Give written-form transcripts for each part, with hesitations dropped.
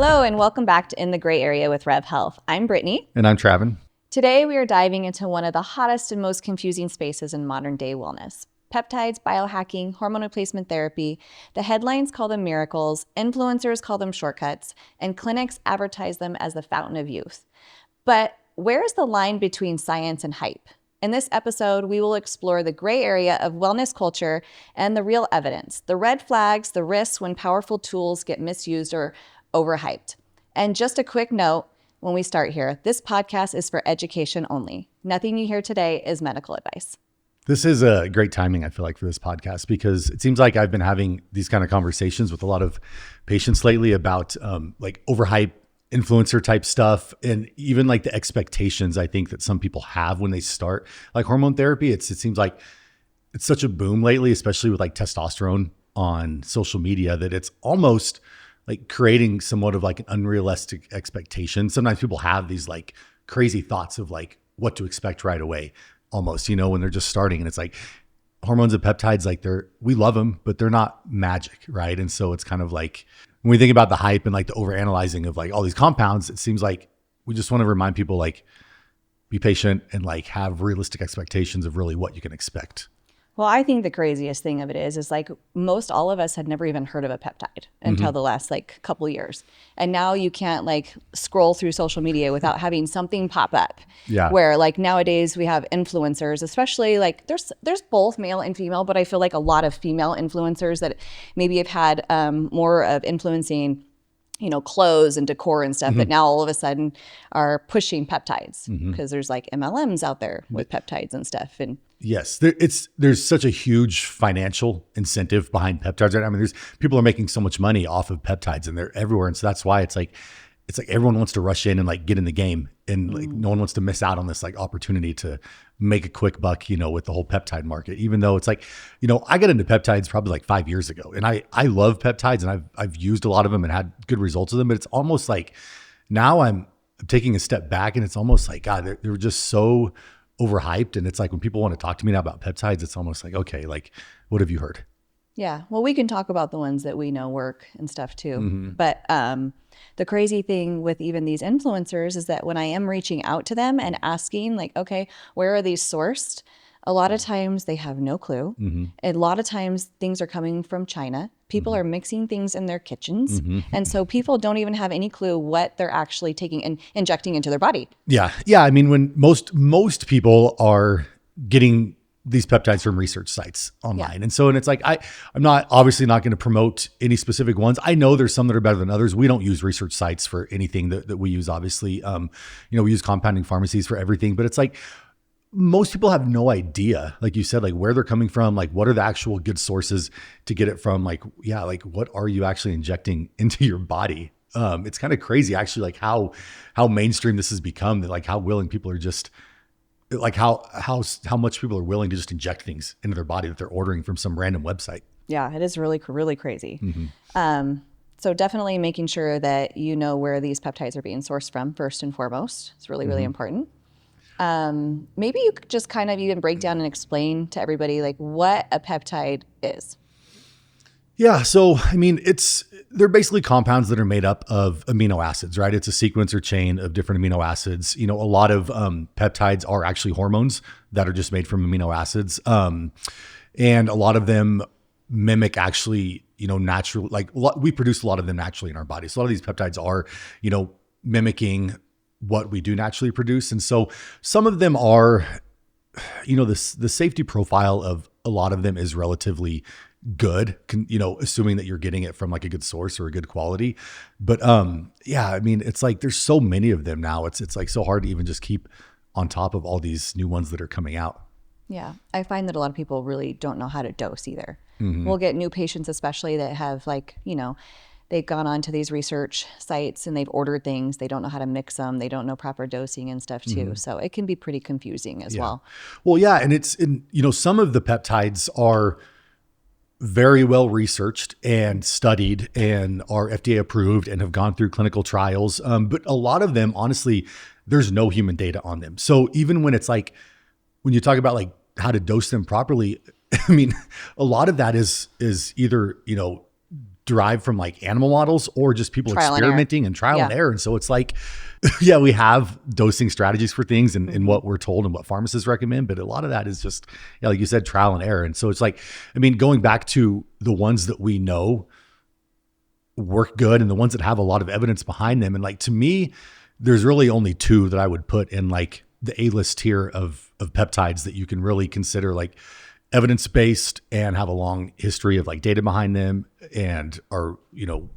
Hello, and welcome back to In the Gray Area with Revv Health. I'm Britni. And I'm Travin. Today, we are diving into one of the hottest and most confusing spaces in modern day wellness. Peptides, biohacking, hormone replacement therapy. The headlines call them miracles, influencers call them shortcuts, and clinics advertise them as the fountain of youth. But where is the line between science and hype? In this episode, we will explore the gray area of wellness culture and the real evidence, the red flags, the risks when powerful tools get misused or overhyped. And just a quick note when we start here, this podcast is for education only. Nothing you hear today is medical advice. This is a great timing, I feel like, for this podcast, because it seems like I've been having these kind of conversations with a lot of patients lately about like overhyped influencer type stuff, and even like the expectations I think that some people have when they start like hormone therapy. It seems like it's such a boom lately, especially with like testosterone on social media, that it's almost like creating somewhat of like an unrealistic expectation. Sometimes people have these like crazy thoughts of like what to expect right away, almost, you know, when they're just starting. And it's like hormones and peptides, like we love them, but they're not magic, right? And so it's kind of like, when we think about the hype and like the overanalyzing of like all these compounds, it seems like we just want to remind people like, be patient and like have realistic expectations of really what you can expect. Well, I think the craziest thing of it is like most all of us had never even heard of a peptide until the last like couple years. And now you can't like scroll through social media without having something pop up. Yeah. Where like nowadays we have influencers, especially like there's both male and female, but I feel like a lot of female influencers that maybe have had more of influencing, you know, clothes and decor and stuff, but now all of a sudden are pushing peptides because there's like MLMs out there with peptides and stuff. And yes, there's such a huge financial incentive behind peptides right now. I mean, people are making so much money off of peptides and they're everywhere. And so that's why it's like everyone wants to rush in and like get in the game, and like no one wants to miss out on this like opportunity to make a quick buck, you know, with the whole peptide market. Even though it's like, you know, I got into peptides probably like 5 years ago, and I love peptides and I've used a lot of them and had good results with them, but it's almost like now I'm taking a step back, and it's almost like, God, they're just so overhyped. And it's like when people want to talk to me now about peptides, it's almost like, okay, like what have you heard? yeah, well, we can talk about the ones that we know work and stuff too. But the crazy thing with even these influencers is that when I am reaching out to them and asking like, okay, where are these sourced? A lot of times they have no clue. A lot of times things are coming from China. People are mixing things in their kitchens. And so people don't even have any clue what they're actually taking and injecting into their body. Yeah. Yeah. I mean, when most people are getting these peptides from research sites online. Yeah. And it's like, I'm obviously not going to promote any specific ones. I know there's some that are better than others. We don't use research sites for anything that we use, obviously. You know, we use compounding pharmacies for everything, but it's like, most people have no idea, like you said, like where they're coming from, like what are the actual good sources to get it from? Like, yeah, like what are you actually injecting into your body? It's kind of crazy actually, like how mainstream this has become, that like how willing people are just like how much people are willing to just inject things into their body that they're ordering from some random website. Yeah, it is really, really crazy. So definitely making sure that you know where these peptides are being sourced from first and foremost. It's really, really important. Maybe you could just kind of even break down and explain to everybody like what a peptide is. Yeah. So, I mean, they're basically compounds that are made up of amino acids, right? It's a sequence or chain of different amino acids. You know, a lot of peptides are actually hormones that are just made from amino acids. And a lot of them mimic actually, you know, natural, like we produce a lot of them naturally in our body. So a lot of these peptides are, you know, mimicking what we do naturally produce. And so some of them are, you know, the safety profile of a lot of them is relatively good, you know, assuming that you're getting it from like a good source or a good quality. But yeah, I mean, it's like there's so many of them now. It's like so hard to even just keep on top of all these new ones that are coming out. Yeah, I find that a lot of people really don't know how to dose either. We'll get new patients, especially that have like, you know, they've gone on to these research sites and they've ordered things. They don't know how to mix them. They don't know proper dosing and stuff too. So it can be pretty confusing as well. Well, yeah. And you know, some of the peptides are very well researched and studied and are FDA approved and have gone through clinical trials. But a lot of them, honestly, there's no human data on them. So even when it's like, when you talk about like how to dose them properly, I mean, a lot of that is either, you know, derived from like animal models or just people Trial and error. experimenting and trial and Yeah. error. And so it's like, yeah, we have dosing strategies for things and what we're told and what pharmacists recommend, but a lot of that is just, yeah, like you said, trial and error. And so it's like, I mean, going back to the ones that we know work good and the ones that have a lot of evidence behind them. And like, to me, there's really only two that I would put in like the A-list tier of peptides that you can really consider like evidence-based and have a long history of like data behind them and are, you know,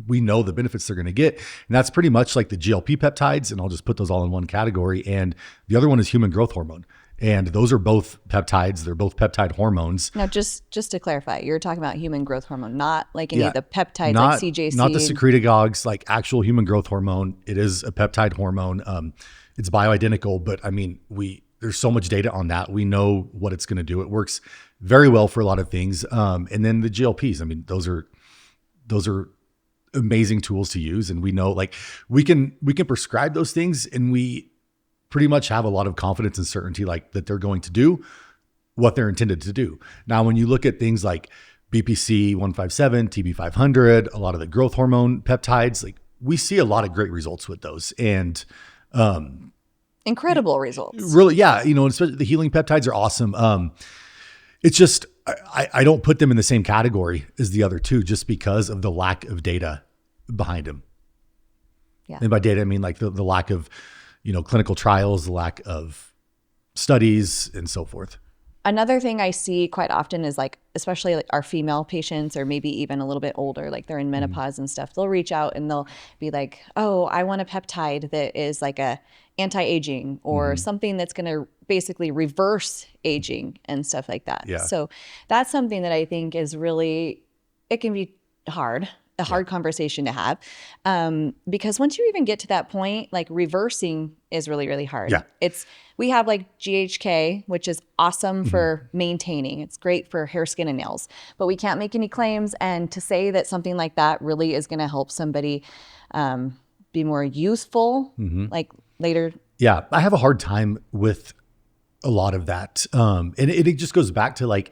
we know the benefits they're going to get. And that's pretty much like the GLP peptides. And I'll just put those all in one category. And the other one is human growth hormone. And those are both peptides. They're both peptide hormones. Now, just to clarify, you're talking about human growth hormone, not like any of the peptides like CJC. Not the secretagogues, like actual human growth hormone. It is a peptide hormone. It's bioidentical, but I mean, there's so much data on that. We know what it's going to do. It works very well for a lot of things. And then the GLPs, I mean, those are amazing tools to use. And we know like we can prescribe those things and we pretty much have a lot of confidence and certainty like that they're going to do what they're intended to do. Now, when you look at things like BPC 157, TB 500, a lot of the growth hormone peptides, like we see a lot of great results with those. And, incredible results. Really, yeah. You know, especially the healing peptides are awesome. It's just, I don't put them in the same category as the other two just because of the lack of data behind them. Yeah. And by data, I mean like the lack of, you know, clinical trials, the lack of studies and so forth. Another thing I see quite often is like, especially like our female patients or maybe even a little bit older, like they're in menopause and stuff, they'll reach out and they'll be like, oh, I want a peptide that is like a anti-aging or something that's going to basically reverse aging and stuff like that. Yeah. So that's something that I think is really, it can be a hard conversation to have. Because once you even get to that point, like reversing is really, really hard. Yeah. We have like GHK, which is awesome for maintaining. It's great for hair, skin, and nails, but we can't make any claims. And to say that something like that really is going to help somebody be more youthful, like later. Yeah. I have a hard time with a lot of that. And it just goes back to like,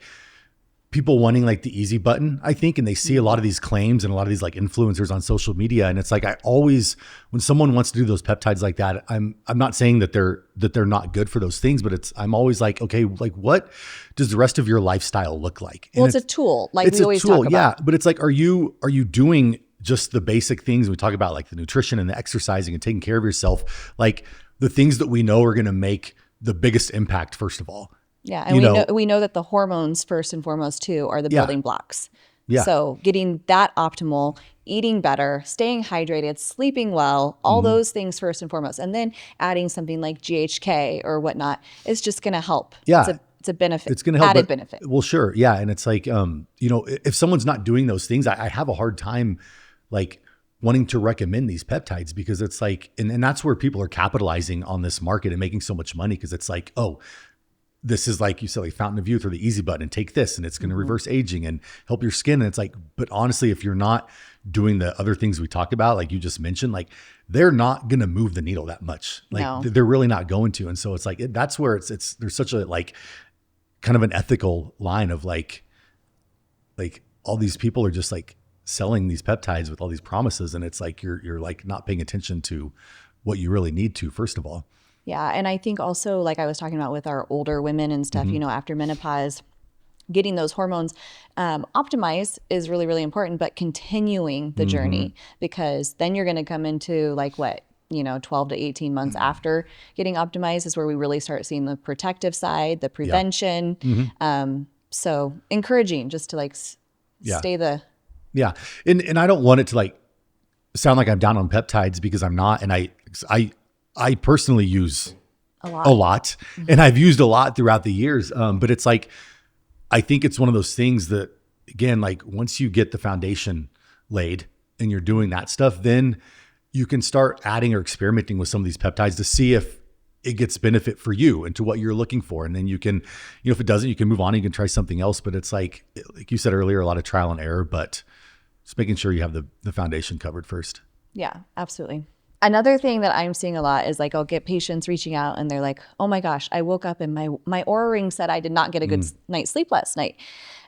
people wanting like the easy button, I think, and they see a lot of these claims and a lot of these like influencers on social media. And it's like, I always, when someone wants to do those peptides like that, I'm not saying that they're not good for those things, but I'm always like, okay, like what does the rest of your lifestyle look like? And well, it's a tool. Like we always talk about. Yeah. But it's like, are you doing just the basic things? We talk about like the nutrition and the exercising and taking care of yourself, like the things that we know are going to make the biggest impact, first of all. Yeah, and we know that the hormones, first and foremost, too, are the building blocks. Yeah. So getting that optimal, eating better, staying hydrated, sleeping well, all those things first and foremost, and then adding something like GHK or whatnot is just going to help. Yeah. It's a benefit. It's going to help. Added benefit. Well, sure. Yeah. And it's like, you know, if someone's not doing those things, I have a hard time like wanting to recommend these peptides because it's like, and that's where people are capitalizing on this market and making so much money because it's like, oh, this is like you said, like fountain of youth or the easy button and take this and it's going to reverse aging and help your skin. And it's like, but honestly, if you're not doing the other things we talked about, like you just mentioned, like they're not going to move the needle that much. Like No. they're really not going to. And so it's like, that's where there's such a like kind of an ethical line of like all these people are just like selling these peptides with all these promises. And it's like, you're like not paying attention to what you really need to, first of all. Yeah. And I think also, like I was talking about with our older women and stuff, you know, after menopause, getting those hormones optimized is really, really important, but continuing the journey, because then you're going to come into like what, you know, 12 to 18 months after getting optimized is where we really start seeing the protective side, the prevention. So encouraging just to like stay the. Yeah. And I don't want it to like sound like I'm down on peptides because I'm not. And I personally use a lot and I've used a lot throughout the years. But it's like, I think it's one of those things that, again, like once you get the foundation laid and you're doing that stuff, then you can start adding or experimenting with some of these peptides to see if it gets benefit for you and to what you're looking for. And then you can, you know, if it doesn't, you can move on, you can try something else. But it's like you said earlier, a lot of trial and error, but just making sure you have the foundation covered first. Yeah, absolutely. Another thing that I'm seeing a lot is like I'll get patients reaching out and they're like, "Oh my gosh, I woke up and my Oura ring said I did not get a good night's sleep last night."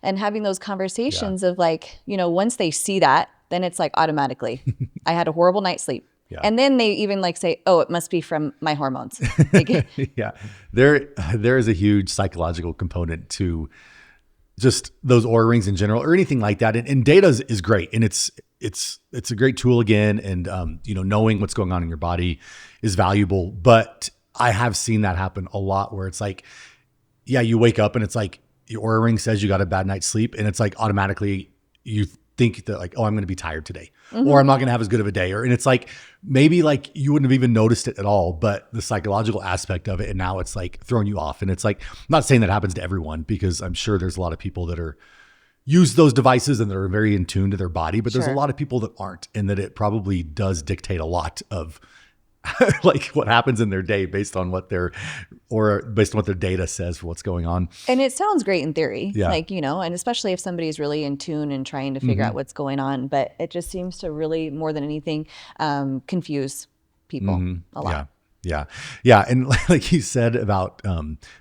And having those conversations of like, once they see that, then it's like automatically, I had a horrible night's sleep. Yeah. And then they even like say, "Oh, it must be from my hormones." Like, Yeah. There is a huge psychological component to just those Oura rings in general or anything like that. And data is great. And it's a great tool again. And, knowing what's going on in your body is valuable, but I have seen that happen a lot where it's like, yeah, you wake up and it's like your Oura ring says you got a bad night's sleep. And it's like automatically you think that like, oh, I'm going to be tired today or I'm not going to have as good of a day. And it's like, maybe like you wouldn't have even noticed it at all, but the psychological aspect of it. And now it's like throwing you off. And it's like, I'm not saying that happens to everyone because I'm sure there's a lot of people that use those devices and they're very in tune to their body, but there's a lot of people that aren't, and that it probably does dictate a lot of like what happens in their day based on what their data says for what's going on. and it sounds great in theory, Yeah. like, and especially if somebody's really in tune and trying to figure out what's going on, but it just seems to really, more than anything, confuse people a lot. Yeah. And like you said about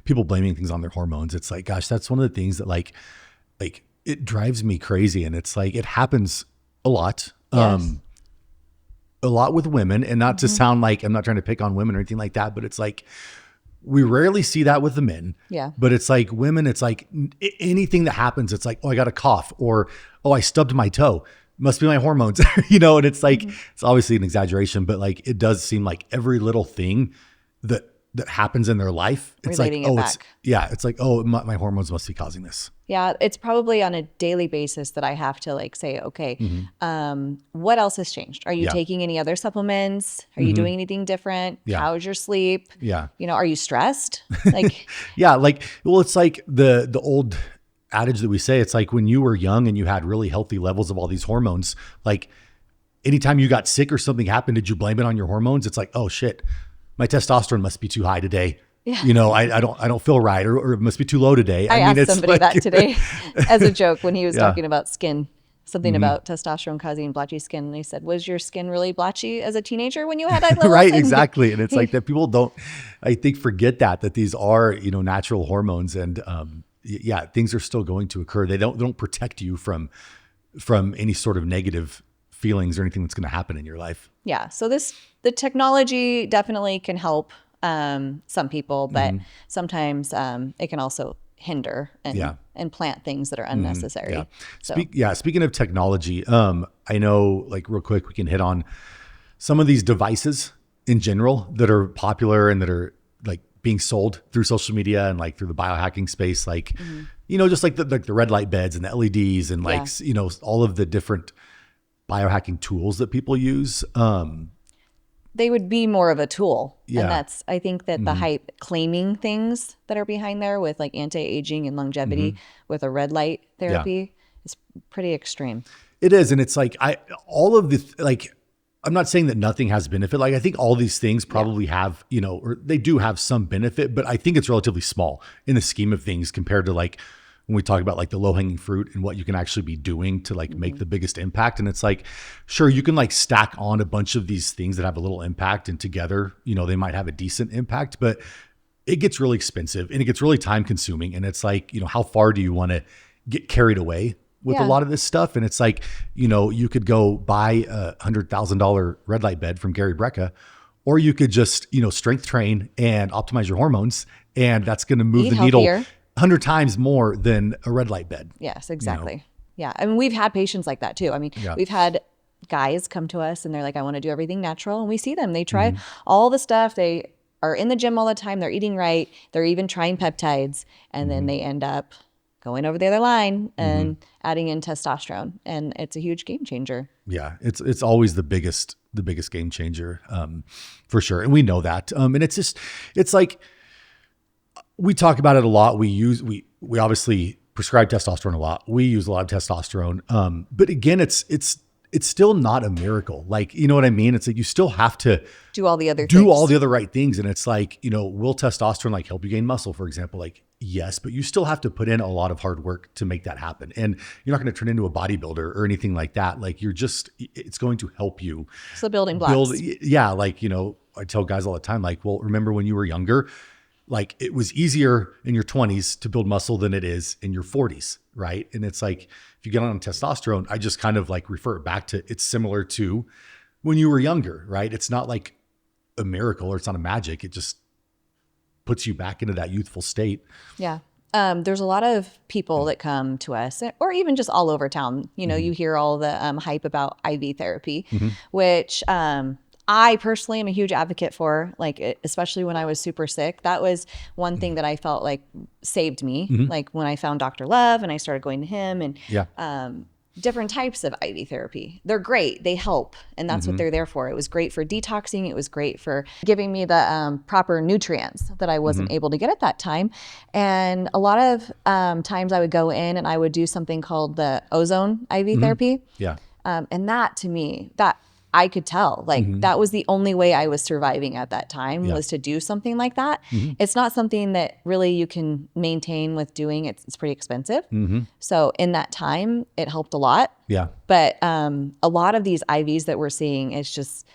people blaming things on their hormones, it's like, gosh, that's one of the things that like it drives me crazy. And it's like, it happens a lot. Yes. A lot with women, and not to sound like I'm not trying to pick on women or anything like that, but it's like, we rarely see that with the men. Yeah. But it's like women, it's like anything that happens, it's like, oh, I got a cough, or, oh, I stubbed my toe. Must be my hormones, and it's like, it's obviously an exaggeration, but like, it does seem like every little thing that happens in their life, it's Relating like, it oh, back. it's like, oh, my hormones must be causing this. Yeah, it's probably on a daily basis that I have to like say, okay, what else has changed? Are you taking any other supplements? Are you doing anything different? Yeah. How's your sleep? Yeah. Are you stressed? Like, Yeah. Like, well, it's like the old adage that we say, it's like when you were young and you had really healthy levels of all these hormones, like anytime you got sick or something happened, did you blame it on your hormones? It's like, oh shit, my testosterone must be too high today. Yeah. I don't feel right, or it must be too low today. I asked somebody like, that today as a joke when he was Yeah. talking about skin, something about testosterone causing blotchy skin. And he said, was your skin really blotchy as a teenager when you had that level? Right, exactly. And it's like that people don't, I think, forget that these are, natural hormones, and things are still going to occur. They don't protect you from any sort of negative feelings or anything that's going to happen in your life. Yeah. So the technology definitely can help some people, but sometimes it can also hinder and plant things that are unnecessary. Yeah. Speaking of technology, I know, like, real quick, we can hit on some of these devices in general that are popular and that are like being sold through social media and like through the biohacking space, like, just like the red light beds and the LEDs and like, all of the different biohacking tools that people use. They would be more of a tool. Yeah. And I think that the hype claiming things that are behind there with like anti-aging and longevity with a red light therapy is pretty extreme. It is. And it's like, I'm not saying that nothing has benefit. Like, I think all these things probably have, or they do have some benefit, but I think it's relatively small in the scheme of things compared to like when we talk about like the low hanging fruit and what you can actually be doing to like make the biggest impact. And it's like, sure, you can like stack on a bunch of these things that have a little impact, and together, they might have a decent impact, but it gets really expensive and it gets really time consuming. And it's like, how far do you want to get carried away with a lot of this stuff? And it's like, you could go buy a $100,000 red light bed from Gary Brecka, or you could just, strength train and optimize your hormones. And that's going to move Eat the healthier. needle 100 times more than a red light bed. Yes, exactly. Yeah. I mean, we've had patients like that too. I mean, we've had guys come to us and they're like, I want to do everything natural. And we see them, they try all the stuff. They are in the gym all the time. They're eating right. They're even trying peptides. And then they end up going over the other line and adding in testosterone. And it's a huge game changer. Yeah. It's always the biggest game changer, for sure. And we know that. And it's like, we talk about it a lot. We obviously prescribe testosterone a lot. We use a lot of testosterone. But again, it's still not a miracle. Like, you know what I mean? It's like, you still have to do all the other all the other right things. And it's like, will testosterone like help you gain muscle, for example? Like, Yes, but you still have to put in a lot of hard work to make that happen. And you're not going to turn into a bodybuilder or anything like that. Like it's going to help you It's the building blocks. Yeah. Like, I tell guys all the time, like, well, remember when you were younger, like it was easier in your 20s to build muscle than it is in your 40s. Right. And it's like, if you get on testosterone, I just kind of like refer it back to, it's similar to when you were younger, right? It's not like a miracle or it's not a magic. It just puts you back into that youthful state. Yeah. There's a lot of people that come to us, or even just all over town. You hear all the hype about IV therapy, which I personally am a huge advocate for, like, especially when I was super sick. That was one thing that I felt like saved me. Like when I found Dr. Love and I started going to him and different types of IV therapy. They're great. They help. And that's what they're there for. It was great for detoxing. It was great for giving me the proper nutrients that I wasn't able to get at that time. And a lot of times I would go in and I would do something called the ozone IV therapy. Yeah. And that to me, that I could tell, like that was the only way I was surviving at that time was to do something like that. It's not something that really you can maintain with doing. It's pretty expensive. So in that time, it helped a lot. Yeah. But a lot of these IVs that we're seeing, it's just,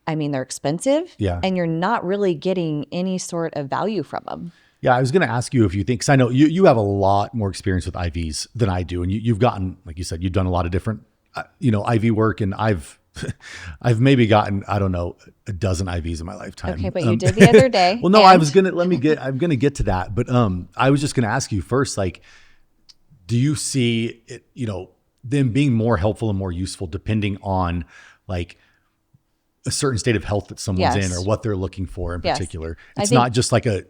I mean, they're expensive. Yeah. And you're not really getting any sort of value from them. Yeah, I was going to ask you if you think, because I know you have a lot more experience with IVs than I do. And you've gotten, like you said, you've done a lot of different, IV work, and I've maybe gotten, I don't know, a dozen IVs in my lifetime. Okay, but you did the other day. Well, no, I'm going to get to that. But I was just going to ask you first, like, do you see it, them being more helpful and more useful depending on like a certain state of health that someone's in or what they're looking for in particular? It's not just like a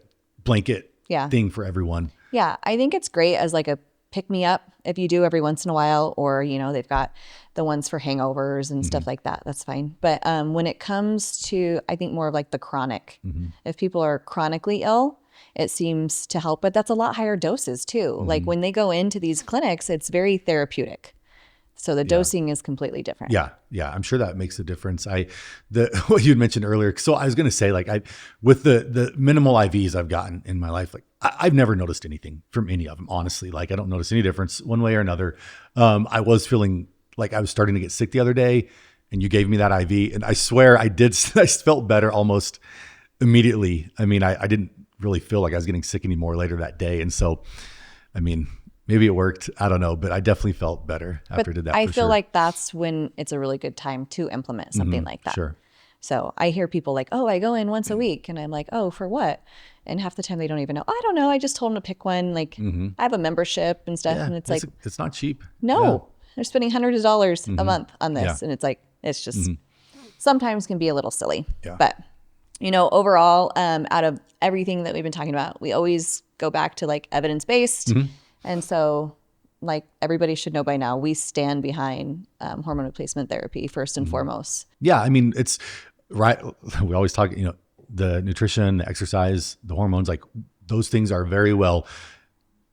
blanket thing for everyone. Yeah, I think it's great as like a pick me up if you do every once in a while, or they've got the ones for hangovers and stuff like that. That's fine. But when it comes to, I think more of like the chronic, if people are chronically ill, it seems to help. But that's a lot higher doses too. Like when they go into these clinics, it's very therapeutic. So the dosing is completely different. Yeah. I'm sure that makes a difference. What you'd mentioned earlier. So I was going to say, like, with the minimal IVs I've gotten in my life, like I've never noticed anything from any of them, honestly. Like I don't notice any difference one way or another. I was feeling like I was starting to get sick the other day, and you gave me that IV, and I swear I felt better almost immediately. I mean, I didn't really feel like I was getting sick anymore later that day. And so, I mean, maybe it worked. I don't know, but I definitely felt better after I did that. I feel like that's when it's a really good time to implement something like that. Sure. So I hear people like, oh, I go in once a week. And I'm like, oh, for what? And half the time they don't even know. I don't know. I just told them to pick one. Like I have a membership and stuff. And it's like, it's not cheap. No, they're spending hundreds of dollars a month on this. And it's like, it's just sometimes can be a little silly. Yeah. But, overall, out of everything that we've been talking about, we always go back to like evidence-based. And so like everybody should know by now, we stand behind hormone replacement therapy first and foremost. Yeah. I mean, it's right. We always talk, the nutrition, the exercise, the hormones, like those things are very well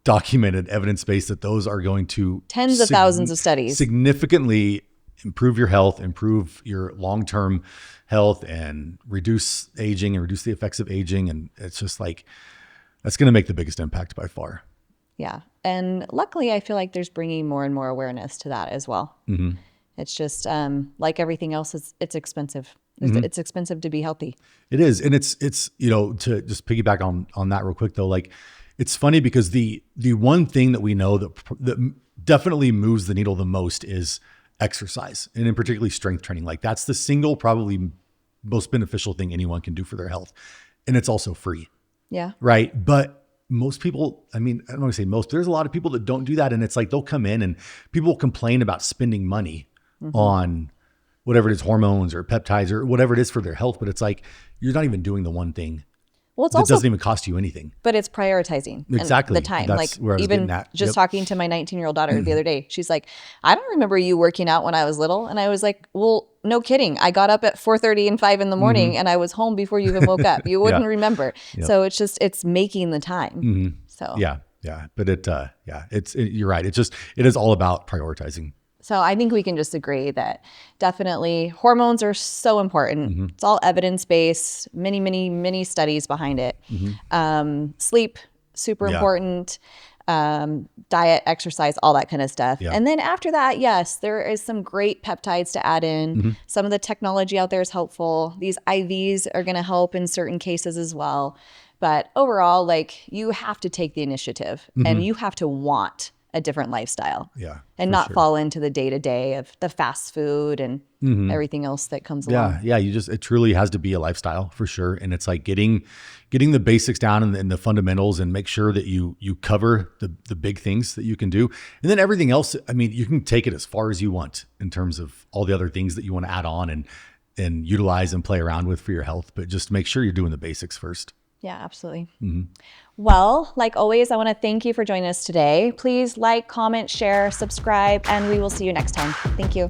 documented, evidence-based, that those are going to tens of thousands of studies significantly improve your health, improve your long-term health, and reduce aging and reduce the effects of aging. And it's just like, that's going to make the biggest impact by far. Yeah. And luckily, I feel like there's bringing more and more awareness to that as well. It's just like everything else, it's expensive. It's expensive to be healthy. It is. And it's to just piggyback on that real quick though, like it's funny because the one thing that we know that definitely moves the needle the most is exercise, and in particularly strength training. Like that's the single probably most beneficial thing anyone can do for their health. And it's also free. Yeah. Right. But most people, I mean, I don't want to say most, there's a lot of people that don't do that. And it's like, they'll come in and people complain about spending money on whatever it is, hormones or peptides or whatever it is for their health. But it's like, you're not even doing the one thing. Well, it's also, doesn't even cost you anything. But it's prioritizing exactly the time. That's like even just talking to my 19-year-old daughter the other day, she's like, I don't remember you working out when I was little. And I was like, well, no kidding. I got up at 4:30 and 5 in the morning and I was home before you even woke up. You wouldn't remember. So it's making the time. So yeah. But you're right. It is all about prioritizing. So I think we can just agree that definitely hormones are so important. It's all evidence-based, many studies behind it. Sleep super Yeah. important. Diet, exercise, all that kind of stuff. Yeah. And then after that, yes, there is some great peptides to add in. Some of the technology out there is helpful. These IVs are going to help in certain cases as well. But overall, like, you have to take the initiative and you have to want a different lifestyle. Yeah, And for not sure. fall into the day-to-day of the fast food and everything else that comes along. Yeah. It truly has to be a lifestyle for sure. And it's like getting the basics down and the fundamentals, and make sure that you cover the big things that you can do. And then everything else, I mean, you can take it as far as you want in terms of all the other things that you want to add on and utilize and play around with for your health. But just make sure you're doing the basics first. Yeah, absolutely. Well, like always, I want to thank you for joining us today. Please like, comment, share, subscribe, and we will see you next time. Thank you.